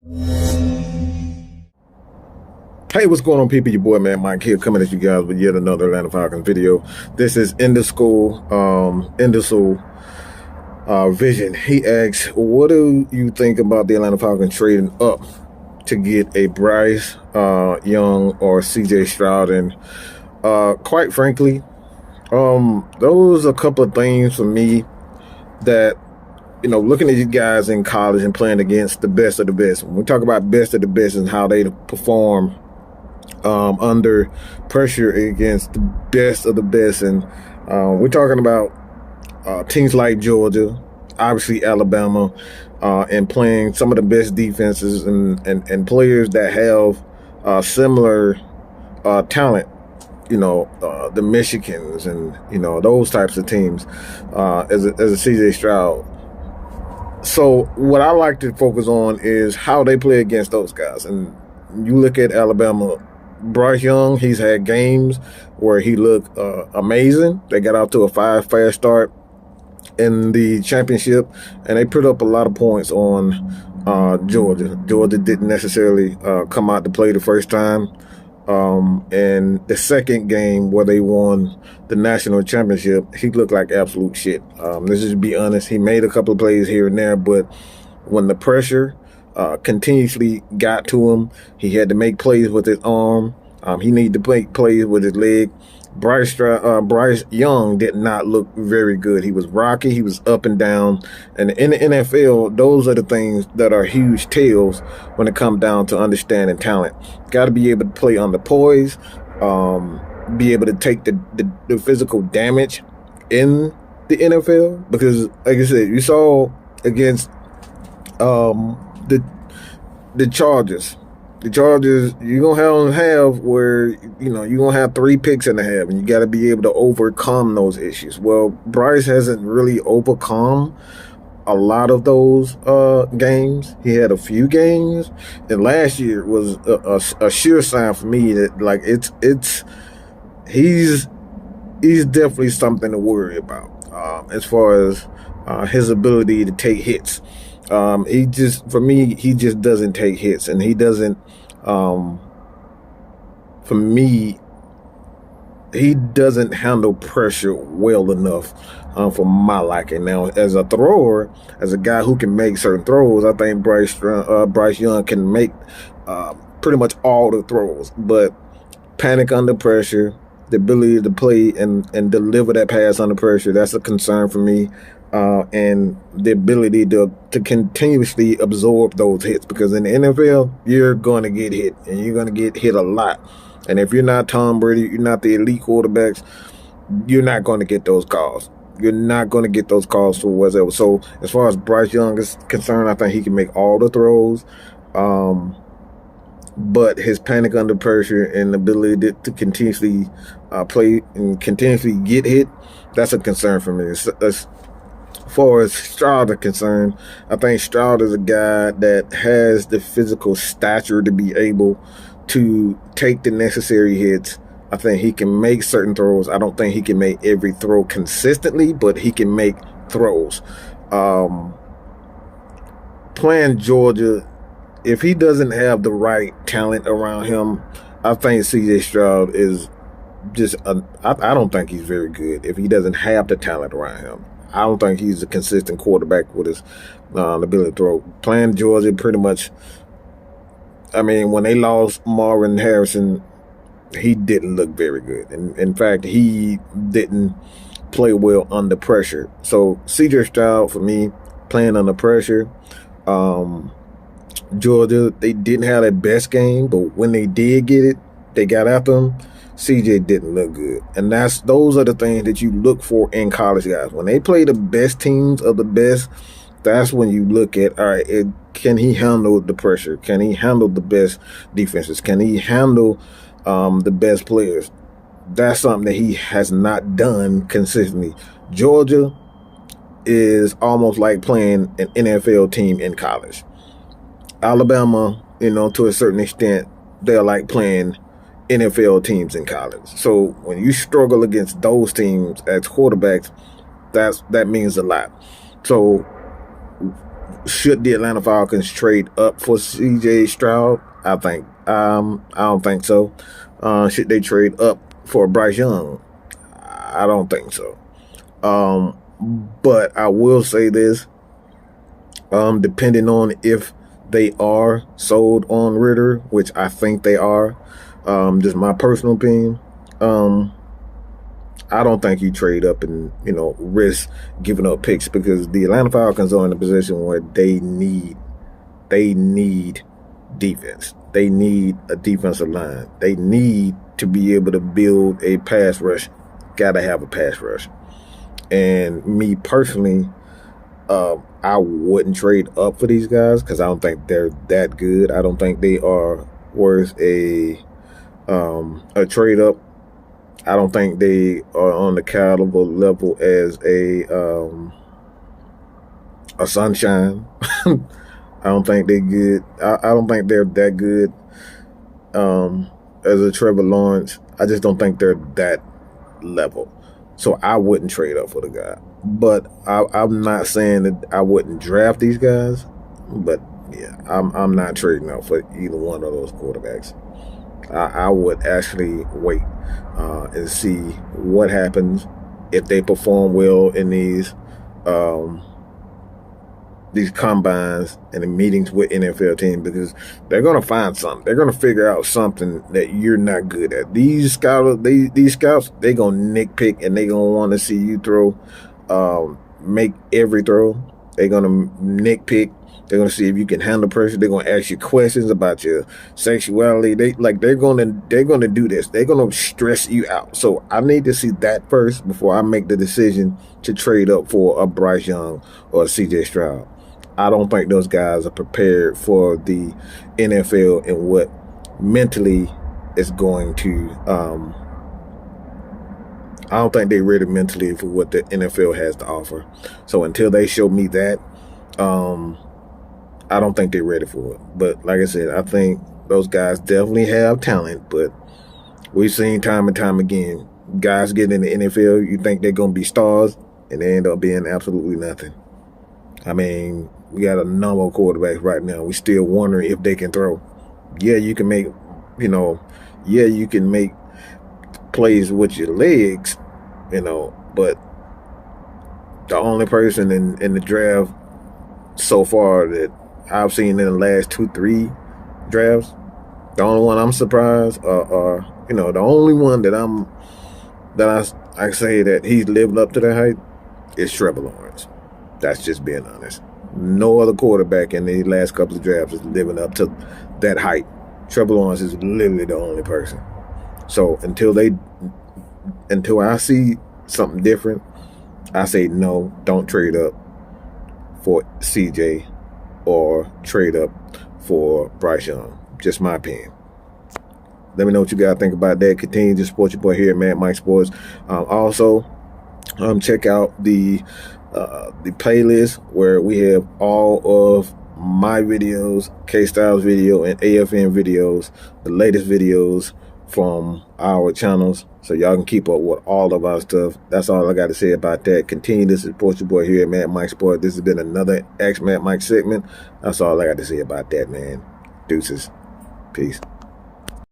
Hey, what's going on, people? Your boy, man, Mike here, coming at you guys with yet another Atlanta Falcons video. This is in the school Vision. He asks, what do you think about the Atlanta Falcons trading up to get a Bryce Young or CJ Stroud? And quite frankly, those are a couple of things for me that, you know, looking at these guys in college and playing against the best of the best. When we talk about best of the best and how they perform under pressure against the best of the best, and we're talking about teams like Georgia, obviously Alabama, and playing some of the best defenses and players that have similar talent, you know, the Michigans and, you know, those types of teams as a CJ Stroud. So what I like to focus on is how they play against those guys. And you look at Alabama, Bryce Young, he's had games where he looked amazing. They got out to a 5-fast start in the championship, and they put up a lot of points on Georgia. Georgia didn't necessarily come out to play the first time. And the second game where they won the national championship, he looked like absolute shit. Let's just be honest. He made a couple of plays here and there, but when the pressure continuously got to him, he had to make plays with his arm. He needed to make plays with his leg. Bryce Young did not look very good. He was rocky. He was up and down. And in the NFL, those are the things that are huge tells when it comes down to understanding talent. Got to be able to play under poise, be able to take the physical damage in the NFL. Because, like I said, you saw against the Chargers. The Chargers, you're going to have where, you know, you're going to have 3 picks and a half, and you got to be able to overcome those issues. Well, Bryce hasn't really overcome a lot of those games. He had a few games, and last year was a sure sign for me that, like, he's definitely something to worry about as far as his ability to take hits. He just doesn't take hits, and he doesn't, for me, he doesn't handle pressure well enough for my liking. Now, as a thrower, as a guy who can make certain throws, I think Bryce Young can make pretty much all the throws, but panic under pressure, the ability to play and deliver that pass under pressure, that's a concern for me. And the ability to continuously absorb those hits, because in the NFL, you're going to get hit, and you're going to get hit a lot. And if you're not Tom Brady, you're not the elite quarterbacks, you're not going to get those calls. You're not going to get those calls for whatever. So as far as Bryce Young is concerned, I think he can make all the throws. But his panic under pressure and ability to continuously play and continuously get hit, that's a concern for me. As far as Stroud is concerned, I think Stroud is a guy that has the physical stature to be able to take the necessary hits. I think he can make certain throws. I don't think he can make every throw consistently, but he can make throws. Playing Georgia, if he doesn't have the right talent around him, I think CJ Stroud is just I don't think he's very good if he doesn't have the talent around him. I don't think he's a consistent quarterback with his ability to throw. Playing Georgia, pretty much, I mean, when they lost Marvin Harrison, he didn't look very good. And in fact, he didn't play well under pressure. So CJ Stroud, for me, playing under pressure. Georgia, they didn't have their best game, but when they did get it, they got after him. CJ didn't look good. And those are the things that you look for in college guys. When they play the best teams of the best, that's when you look at, all right, can he handle the pressure? Can he handle the best defenses? Can he handle the best players? That's something that he has not done consistently. Georgia is almost like playing an NFL team in college. Alabama, you know, to a certain extent, they're like playing NFL teams in college. So when you struggle against those teams as quarterbacks, that means a lot. So should the Atlanta Falcons trade up for CJ Stroud? I don't think so. Should they trade up for Bryce Young? I don't think so. But I will say this, depending on if they are sold on Ritter, which I think they are, just my personal opinion, I don't think you trade up and, risk giving up picks, because the Atlanta Falcons are in a position where they need defense. They need a defensive line. They need to be able to build a pass rush. Got to have a pass rush. And me personally, I wouldn't trade up for these guys because I don't think they're that good. I don't think they are worth a trade up. I don't think they are on the caliber level as a Sunshine. I don't think they're good. I don't think they're that good as a Trevor Lawrence. I just don't think they're that level. So I wouldn't trade up for the guy. But I'm not saying that I wouldn't draft these guys. But yeah, I'm not trading up for either one of those quarterbacks. I would actually wait and see what happens if they perform well in these combines and the meetings with NFL teams, because they're going to find something. They're going to figure out something that you're not good at. These scouts, they're going to nitpick, and they're going to want to see you throw, make every throw. They're going to nitpick. They're going to see if you can handle pressure. They're going to ask you questions about your sexuality. They're going to do this. They're going to stress you out. So I need to see that first before I make the decision to trade up for a Bryce Young or a CJ Stroud. I don't think those guys are prepared for the NFL and what mentally is going to. I don't think they're ready mentally for what the NFL has to offer. So until they show me that, I don't think they're ready for it. But like I said, I think those guys definitely have talent. But we've seen time and time again, guys get in the NFL, you think they're going to be stars, and they end up being absolutely nothing. I mean, we got a number of quarterbacks right now. We still wondering if they can throw. Yeah, you can make, you can make plays with your legs, but the only person in the draft so far that I've seen in the last 2-3 drafts, the only one I'm surprised, the only one that I say that he's lived up to that height is Trevor Lawrence. That's just being honest. No other quarterback in the last couple of drafts is living up to that height. Trevor Lawrence is literally the only person. So until I see something different, I say no, don't trade up for CJ or trade up for Bryce Young. Just my opinion. Let me know what you guys think about that. Continue to support your boy here at Mad Mike Sports. Also, check out the playlist where we have all of my videos, K-Styles video, and AFN videos, the latest videos from our channels, so y'all can keep up with all of our stuff. That's all I got to say about that. Continue to support your boy here at Mad Mike Sports. This has been another Ask Mad Mike segment. That's all I got to say about that, man. Deuces. Peace.